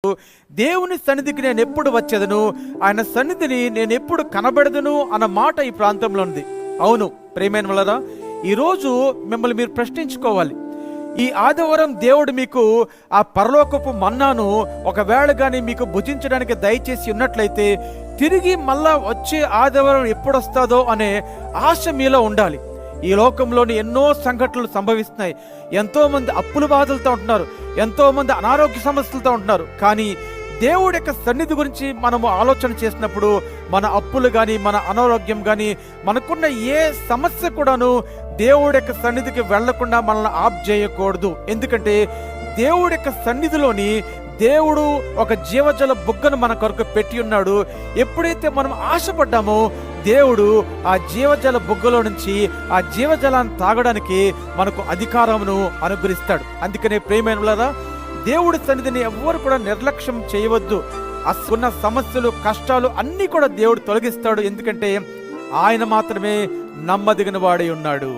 దేవుని సన్నిధికి నేను ఎప్పుడు వచ్చేదను, ఆయన సన్నిధిని నేను ఎప్పుడు కనబెడదును అన్న మాట ఈ ప్రాంతంలో ఉంది. అవును ప్రియమైన వాళ్ళరా, ఈరోజు మిమ్మల్ని మీరు ప్రశ్నించుకోవాలి. ఈ ఆదివారం దేవుడు మీకు ఆ పరలోకపు మన్నాను ఒకవేళ కానీ మీకు భుజించడానికి దయచేసి ఉన్నట్లయితే తిరిగి మళ్ళా వచ్చే ఆదివారం ఎప్పుడు వస్తుందో అనే ఆశ మీలో ఉండాలి. ఈ లోకంలోని ఎన్నో సంఘటనలు సంభవిస్తున్నాయి. ఎంతో మంది అప్పుల బాధలతో ఉంటున్నారు, ఎంతో మంది అనారోగ్య సమస్యలతో ఉంటున్నారు. కానీ దేవుడి యొక్క సన్నిధి గురించి మనము ఆలోచన చేసినప్పుడు మన అప్పులు కానీ, మన అనారోగ్యం కానీ, మనకున్న ఏ సమస్య కూడాను దేవుడి యొక్క సన్నిధికి వెళ్లకుండా మనల్ని ఆప్ చేయకూడదు. ఎందుకంటే దేవుడి యొక్క సన్నిధిలోని దేవుడు ఒక జీవజల బుగ్గను మన కొరకు పెట్టి ఉన్నాడు. ఎప్పుడైతే మనం ఆశపడ్డామో దేవుడు ఆ జీవజల బుగ్గలో నుంచి ఆ జీవజలాన్ని తాగడానికి మనకు అధికారమును అనుగ్రహిస్తాడు. అందుకనే ప్రియమైన వాళ్ళారా, దేవుడి సన్నిధిని ఎవ్వరు కూడా నిర్లక్ష్యం చేయవద్దు. ఉన్న సమస్యలు, కష్టాలు అన్నీ కూడా దేవుడు తొలగిస్తాడు. ఎందుకంటే ఆయన మాత్రమే నమ్మదగిన వాడై ఉన్నాడు.